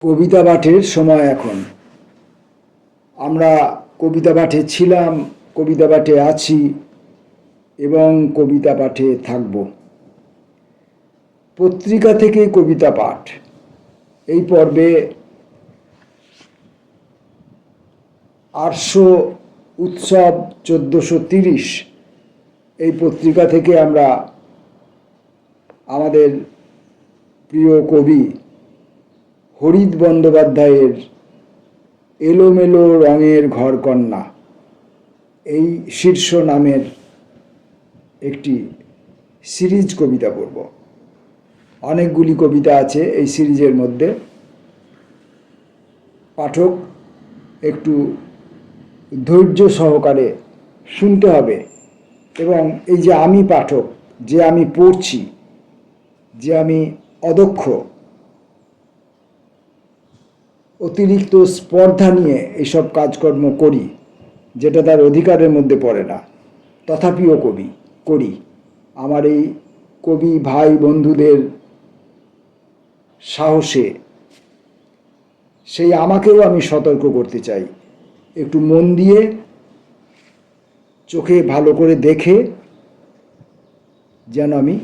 কবিতা পাঠের সময় এখন। আমরা কবিতা পাঠে ছিলাম, কবিতা পাঠে আছি এবং কবিতা পাঠে থাকব। পত্রিকা থেকে কবিতা পাঠ এই পর্বে 800 উৎসব 1430 এই পত্রিকা থেকে আমরা আমাদের প্রিয় কবি হরিত বন্দ্যোপাধ্যায়ের এলোমেলো রঙের ঘরকন্যা এই শীর্ষ নামের একটি সিরিজ কবিতা পড়ব। অনেকগুলি কবিতা আছে এই সিরিজের মধ্যে। পাঠক একটু ধৈর্য সহকারে শুনতে হবে এবং এই যে আমি পাঠক, যে আমি পড়ছি, যে আমি অদক্ষ, অতিরিক্ত স্পর্ধা নিয়ে এইসব কাজকর্ম করি যেটা তার অধিকারের মধ্যে পড়ে না, তথাপিও করি। আমার এই কবি ভাই বন্ধুদের সাহসে সেই আমাকেও আমি সতর্ক করতে চাই, একটু মন দিয়ে চোখে ভালো করে দেখে যেন আমি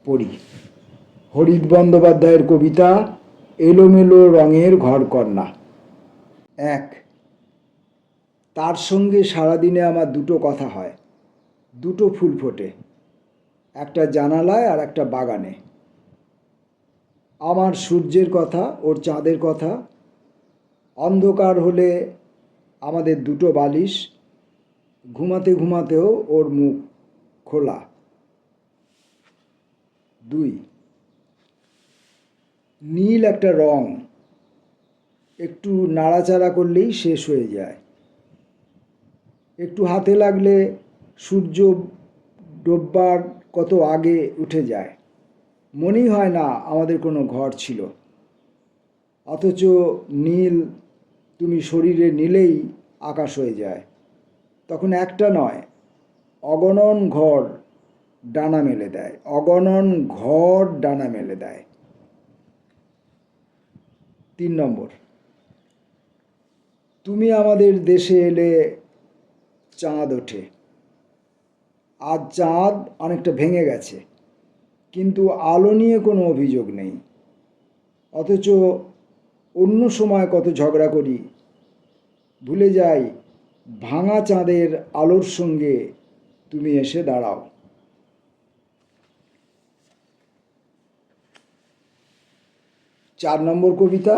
পড়ি। হরিত বন্দ্যোপাধ্যায়ের কবিতা এলোমেলো রঙের ঘরকন্যা। 1, তার সঙ্গে সারাদিনে আমার দুটো কথা হয়, দুটো ফুল ফোটে, একটা জানালায় আর একটা বাগানে। আমার সূর্যের কথা, ওর চাঁদের কথা। অন্ধকার হলে আমাদের দুটো বালিশ, ঘুমাতে ঘুমাতেও ওর মুখ খোলা। 2, নীল একটা রং, একটু নাড়াচাড়া করলেই শেষ হয়ে যায়। একটু হাতে লাগলে সূর্য ডোববার কত আগে উঠে যায়, মনেই হয় না আমাদের কোনো ঘর ছিল। অথচ নীল তুমি শরীরে নিলেই আকাশ হয়ে যায়। তখন একটা নয়, অগণন ঘর ডানা মেলে দেয়, অগণন ঘর ডানা মেলে দেয়। 3 নম্বর, তুমি আমাদের দেশে এলে চাঁদ ওঠে। আজ চাঁদ অনেকটা ভেঙে গেছে, কিন্তু আলো নিয়ে কোনো অভিযোগ নেই। অথচ অন্য সময় কত ঝগড়া করি, ভুলে যাই ভাঙা চাঁদের আলোর সঙ্গে তুমি এসে দাঁড়াও। 4 নম্বর কবিতা,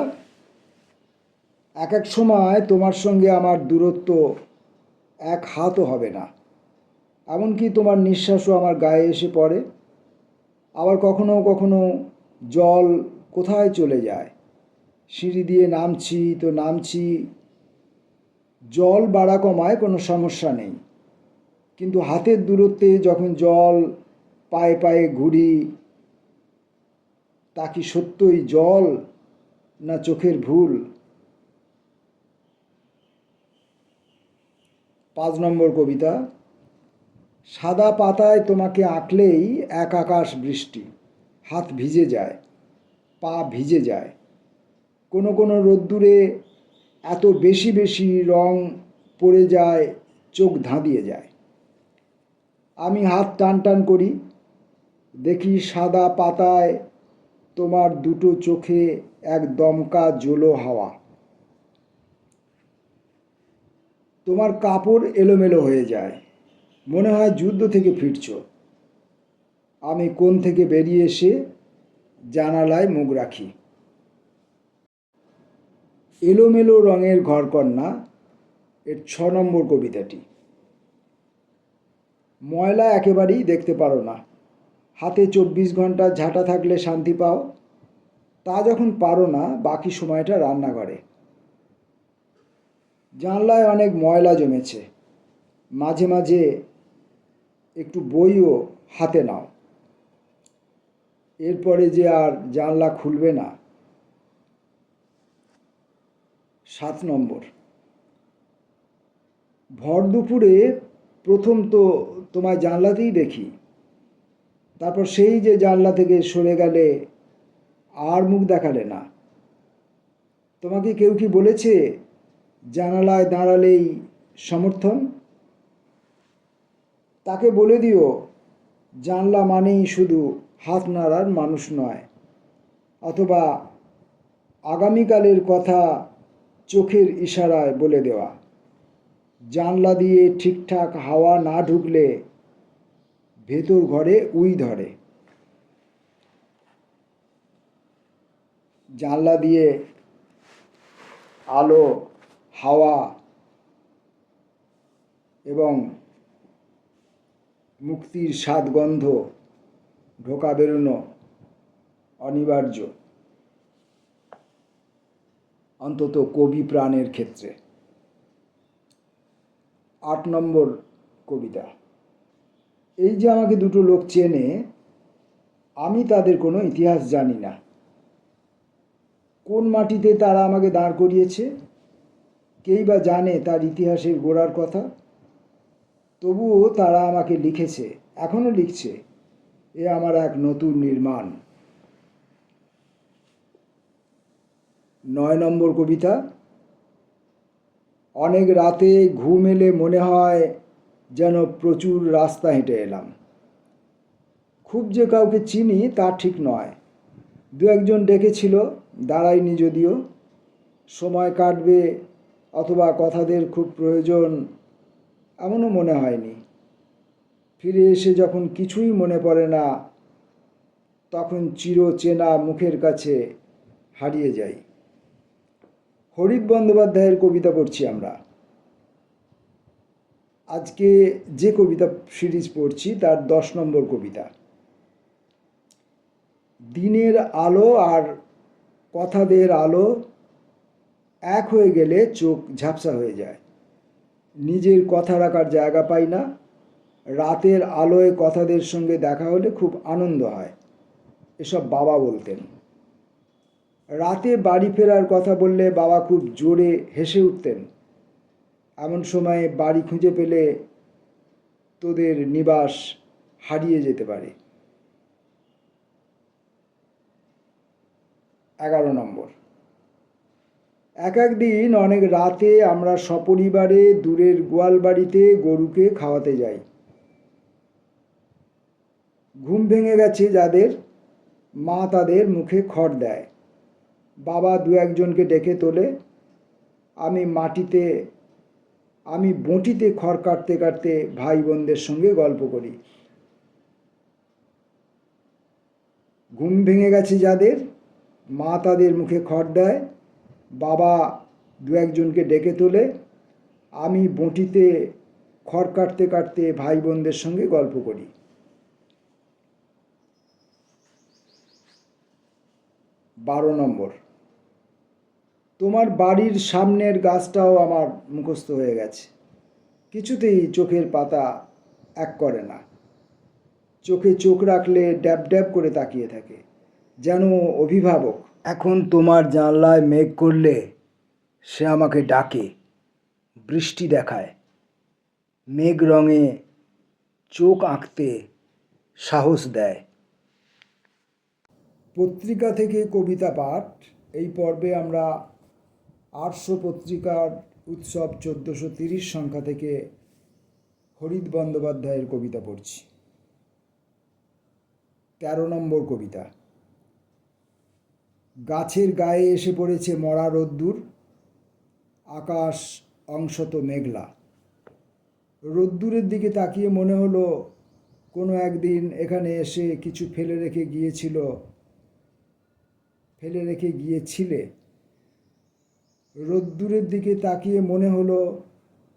এক এক সময় তোমার সঙ্গে আমার দূরত্ব 1 হাতও হবে না, এমনকি তোমার নিঃশ্বাসও আমার গায়ে এসে পড়ে। আবার কখনো কখনো জল কোথায় চলে যায়, সিঁড়ি দিয়ে নামছি তো নামছি, জল বাড়া কমায় কোনো সমস্যা নেই, কিন্তু হাতের দূরত্বে যখন জল পায়ে পায়ে ঘুরি, তা কি সত্যই জল না চোখের ভুল? 5 নম্বর কবিতা, সাদা পাতায় তোমাকে আঁকলেই এক আকাশ বৃষ্টি, হাত ভিজে যায়, পা ভিজে যায়। কোনো কোনো রোদ্দুরে এত বেশি বেশি রং পড়ে যায়, চোখ ধাঁধিয়ে যায়। আমি হাত টান টান করি, দেখি সাদা পাতায় তোমার দুটো চোখে এক দমকা জোলো হাওয়া। তোমার কাপড় এলোমেলো হয়ে যায়, মনে হয় যুদ্ধ থেকে ফিরছ। আমি কোণ থেকে বেরিয়ে এসে জানালায় মুখ রাখি। এলোমেলো রঙের ঘরকন্যা এর 6 নম্বর কবিতাটি। ময়লা একেবারেই দেখতে পারো না, হাতে 24 ঘন্টা ঝাঁটা থাকলে শান্তি পাও, তা যখন পারো না বাকি সময়টা রান্নাঘরে। জানলায় অনেক ময়লা জমেছে, মাঝে মাঝে একটু বইও হাতে নাও, এরপরে যে আর জানলা খুলবে না। 7 নম্বর, ভর দুপুরে প্রথম তো তোমায় জানলাতেই দেখি, তারপর সেই যে জানলা থেকে সরে গেলে আর মুখ দেখালে না। তোমাকে কেউ কি বলেছে জানালায় দাঁড়ালেই সমর্থন? তাকে বলে দিও জানলা মানেই শুধু হাত নাড়ার মানুষ নয়। অথবা আগামীকালের কথা চোখের ইশারায় বলে দেওয়া। জানলা দিয়ে ঠিকঠাক হাওয়া না ঢুকলে ভেতর ঘরে উই ধরে। জানলা দিয়ে আলো, হাওয়া এবং মুক্তির স্বাদ গন্ধ ঢোকা বেরোনো অনিবার্য, অন্তত কবি প্রাণের ক্ষেত্রে। 8 নম্বর কবিতা। এই যে আমাকে দুটো লোক চেনে, আমি তাদের কোনো ইতিহাস জানি না। কোন মাটিতে তারা আমাকে দাঁড় করিয়েছে, কেই বা জানে তার ইতিহাসের গোড়ার কথা। তবুও তারা আমাকে লিখেছে, এখনো লিখছে। এ আমার এক নতুন নির্মাণ। 9 নম্বর কবিতা। অনেক রাতে ঘুম এলে মনে হয় যেন প্রচুর রাস্তা হেঁটে এলাম। খুব যে কাউকে চিনি তা ঠিক নয়। দু একজন ডেকেছিল, দাঁড়াইনি যদিও। সময় কাটবে অথবা কথাদের খুব প্রয়োজন এমনও মনে হয়নি। ফিরে এসে যখন কিছুই মনে পড়ে না, তখন চিরচেনা মুখের কাছে হারিয়ে যাই। হরিত বন্দ্যোপাধ্যায়ের কবিতা পড়ছি আমরা। আজকে যে কবিতা সিরিজ পড়ছি তার 10 নম্বর কবিতা। দিনের আলো আর কথাদের আলো এক হয়ে গেলে চোখ ঝাপসা হয়ে যায়। নিজের কথা রাখার জায়গা পাই না। রাতের আলোয় কথাদের সঙ্গে দেখা হলে খুব আনন্দ হয়, এসব বাবা বলতেন। রাতে বাড়ি ফেরার কথা বললে বাবা খুব জোরে হেসে উঠতেন। এমন সময় বাড়ি খুঁজে পেলে তোদের নিবাস হারিয়ে যেতে পারে। 11 নম্বর। এক দিন অনেক রাতে আমরা সপরিবারে দূরের গোয়াল বাড়িতে গরুকে খাওয়াতে যাই। ঘুম ভেঙে গেছে যাদের, মা তাদের মুখে খড় দেয়। বাবা দু একজনকে ডেকে তোলে। আমি বঁটিতে খড় কাটতে কাটতে ভাই বোনদের সঙ্গে গল্প করি। ঘুম ভেঙে গেছে যাদের, মা তাদের মুখে খড় দেয়। বাবা দু একজনকে ডেকে তোলে। আমি বঁটিতে খড় কাটতে কাটতে ভাই বোনদের সঙ্গে গল্প করি। 12 নম্বর। তোমার বাড়ির সামনের গাছটাও আমার মুখস্থ হয়ে গেছে। কিছুতেই চোখের পাতা এক করে না। চোখে চোখ রাখলে ড্যাব ড্যাব করে তাকিয়ে থাকে, যেন অভিভাবক। এখন তোমার জানলায় মেঘ করলে সে আমাকে ডাকে, বৃষ্টি দেখায়। মেঘ রঙে চোখ আঁকতে সাহস দেয়। পত্রিকা থেকে কবিতা পাঠ। এই পর্বে আমরা 800 পত্রিকার উৎসব 1430 সংখ্যা থেকে হরিত বন্দ্যোপাধ্যায়ের কবিতা পড়ছি। 13 নম্বর কবিতা। গাছের গায়ে এসে পড়েছে মরা রোদ্দুর। আকাশ অংশত মেঘলা। রোদ্দুরের দিকে তাকিয়ে মনে হলো কোনো একদিন এখানে এসে কিছু ফেলে রেখে গিয়েছিলে। রোদ্দুরের দিকে তাকিয়ে মনে হলো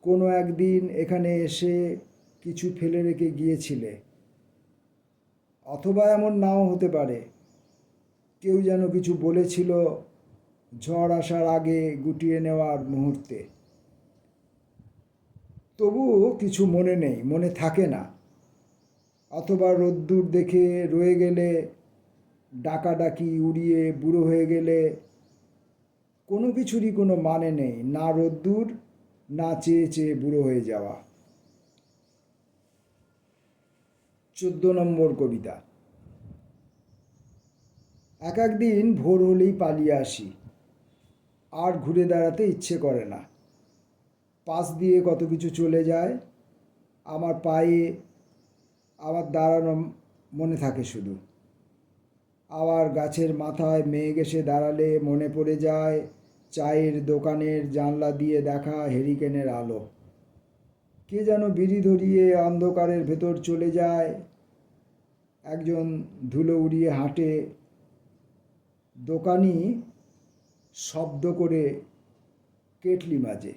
কোনো একদিন এখানে এসে কিছু ফেলে রেখে গিয়েছিলে। অথবা এমন নাও হতে পারে, কেউ যেন কিছু বলেছিল ঝড় আসার আগে গুটিয়ে নেওয়ার মুহূর্তে। তবুও কিছু মনে নেই, মনে থাকে না। অথবা রোদ্দুর দেখে রয়ে গেলে, ডাকাডাকি উড়িয়ে বুড়ো হয়ে গেলে কোনো কিছুরই কোনো মানে নেই, না রোদ্দুর, না চেয়ে চেয়ে বুড়ো হয়ে যাওয়া। 14 নম্বর কবিতা। এক দিন ভোর হলেই পালিয়ে আসি। আর ঘুরে দাঁড়াতে ইচ্ছে করে না। পাশ দিয়ে কত কিছু চলে যায়, আমার পায়ে আমার দাঁড়ানো মনে থাকে শুধু। আবার গাছের মাথায় মেঘ এসে দাঁড়ালে মনে পড়ে যায় চায়ের দোকানের জানলা দিয়ে দেখা হেরিকেনের আলো। কে যেন বিড়ি ধরিয়ে অন্ধকারের ভেতর চলে যায়, একজন ধুলো উড়িয়ে হাঁটে, দোকানি শব্দ করে কেটলি মাজে।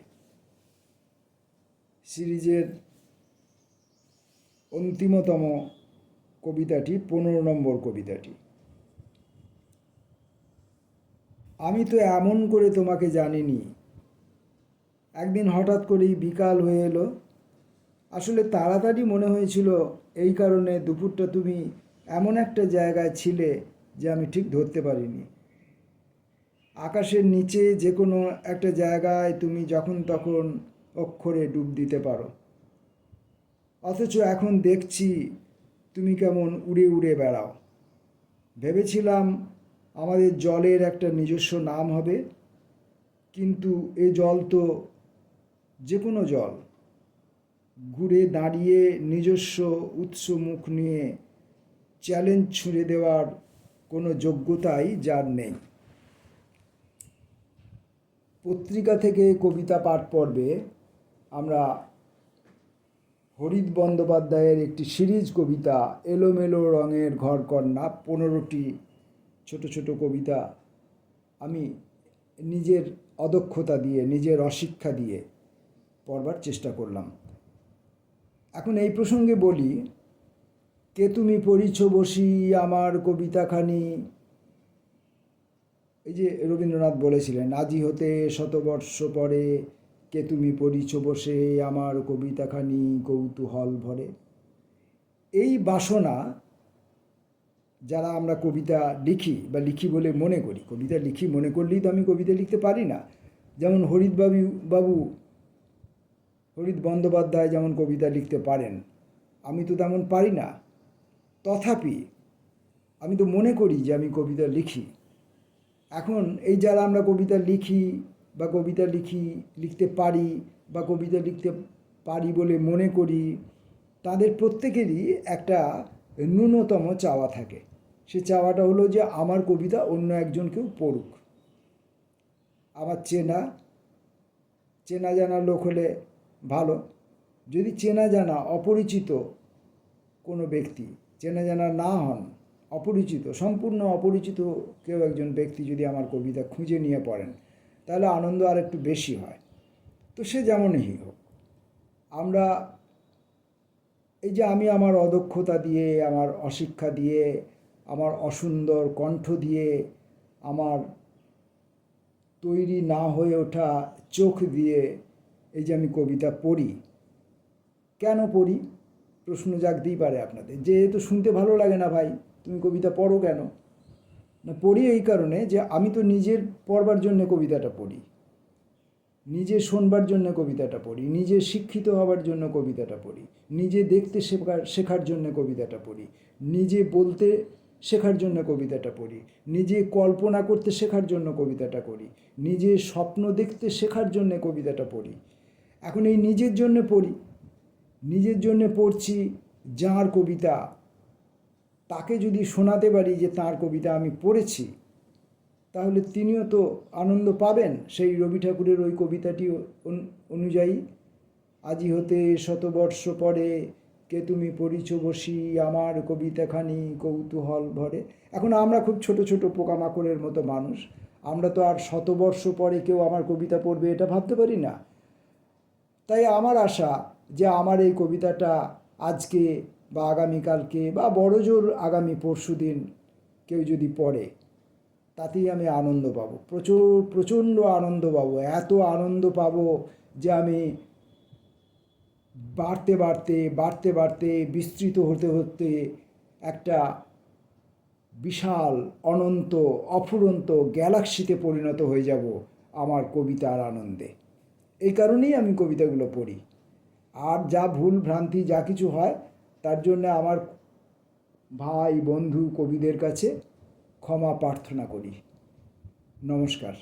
সিরিজের অন্তিমতম কবিতাটি 15 নম্বর কবিতাটি। আমি তো এমন করে তোমাকে জানিনি, একদিন হঠাৎ করেই বিকাল হয়ে এলো। আসলে তাড়াতাড়ি মনে হয়েছিল, এই কারণে দুপুরটা তুমি এমন একটা জায়গায় ছিলে যে আমি ঠিক ধরতে পারিনি। আকাশের নিচে যে কোনো একটা জায়গায় তুমি যখন তখন অক্ষরে ডুব দিতে পারো, অথচ এখন দেখছি তুমি কেমন উড়ে উড়ে বেড়াও। ভেবেছিলাম আমাদের জলের একটা নিজস্ব নাম হবে, কিন্তু এ জল তো যে কোনো জল, ঘুরে দাঁড়িয়ে নিজস্ব উৎস মুখ নিয়ে চ্যালেঞ্জ ছুঁড়ে দেওয়ার কোনো যোগ্যতাই যার নেই। পত্রিকা থেকে কবিতা পাঠ পর্বে আমরা হরিত বন্দ্যোপাধ্যায়ের একটি সিরিজ কবিতা এলোমেলো রঙের ঘরকন্যা, 15টি ছোট ছোট কবিতা আমি নিজের অদক্ষতা দিয়ে, নিজের অশিক্ষা দিয়ে পড়বার চেষ্টা করলাম। এখন এই প্রসঙ্গে বলি, কে তুমি পড়িছ বসি আমার কবিতাখানি, এই যে রবীন্দ্রনাথ বলেছিলেন, আজি হতে শতবর্ষ পরে কে তুমি পড়িছ বসে আমার কবিতাখানি কৌতূহল ভরে। এই বাসনা যারা আমরা কবিতা লিখি বা লিখি বলে মনে করি, কবিতা লিখি মনে করলেই তো আমি কবিতা লিখতে পারি না। যেমন হরিত বন্দ্যোপাধ্যায় যেমন কবিতা লিখতে পারেন, আমি তো তেমন পারি না। তথাপি আমি তো মনে করি যে আমি কবিতা লিখি। এখন এই যারা আমরা কবিতা লিখি বা লিখতে পারি বা কবিতা লিখতে পারি বলে মনে করি, তাদের প্রত্যেকেরই একটা ন্যূনতম চাওয়া থাকে। সে চাওয়াটা হলো যে আমার কবিতা অন্য একজন কেউ পড়ুক। আমার চেনা জানা লোক হলে ভালো। যদি চেনা জানা অপরিচিত কোনো ব্যক্তি, চেনা জানা না হন, অপরিচিত, সম্পূর্ণ অপরিচিত কেউ একজন ব্যক্তি যদি আমার কবিতা খুঁজে নিয়ে পড়েন, তাহলে আনন্দ আর একটু বেশি হয়। তো সে যেমনই হোক, আমরা এই যে আমি আমার অদক্ষতা দিয়ে, আমার অশিক্ষা দিয়ে, আমার অসুন্দর কণ্ঠ দিয়ে, আমার তৈরি না হয়ে ওঠা চোখ দিয়ে এই যে আমি কবিতা পড়ি, কেন পড়ি প্রশ্ন জাগতেই পারে আপনাদের, যে তো শুনতে ভালো লাগে না ভাই, তুমি কবিতা পড়ো কেন? না, পড়ি এই কারণে যে আমি তো নিজের পড়বার জন্য কবিতাটা পড়ি, নিজে শোনবার জন্য কবিতাটা পড়ি, নিজে শিক্ষিত হবার জন্য কবিতাটা পড়ি, নিজে দেখতে শেখার জন্য কবিতাটা পড়ি, নিজে বলতে শেখার জন্য কবিতাটা পড়ি, নিজে কল্পনা করতে শেখার জন্য কবিতাটা করি, নিজে স্বপ্ন দেখতে শেখার জন্য কবিতাটা পড়ি। এখন এই নিজের জন্য পড়ি, নিজের জন্য পড়ছি যার কবিতা, তাকে যদি শোনাতে পারি যে তার কবিতা আমি পড়েছি, তাহলে তিনিও তো আনন্দ পাবেন সেই রবি ঠাকুরের ওই কবিতাটি অনুযায়ী। আজি হতে শতবর্ষ পরে কে তুমি পড়িছ বসি আমার কবিতাখানি কৌতূহল ভরে। এখন আমরা খুব ছোট ছোট পোকামাকড়ের মতো মানুষ, আমরা তো আর শতবর্ষ পরে কেউ আমার কবিতা পড়বে এটা ভাবতে পারি না। তাই আমার আশা যে আমার এই কবিতাটা আজকে বা আগামীকালকে বা বড়জোর আগামী পরশুদিন কেউ যদি পড়ে, তাতেই আমি আনন্দ পাবো, প্রচণ্ড আনন্দ পাবো। এত আনন্দ পাবো যে আমি বাড়তে বাড়তে বাড়তে বাড়তে বিস্তৃত হতে হতে একটা বিশাল অনন্ত অফুরন্ত গ্যালাক্সিতে পরিণত হয়ে যাব আমার কবিতার আনন্দে। এই কারণেই আমি কবিতাগুলো পড়ি। আর যা ভুল ভ্রান্তি যা কিছু হয়, তার জন্য আমার ভাই বন্ধু কবিদের কাছে ক্ষমা প্রার্থনা করি। নমস্কার।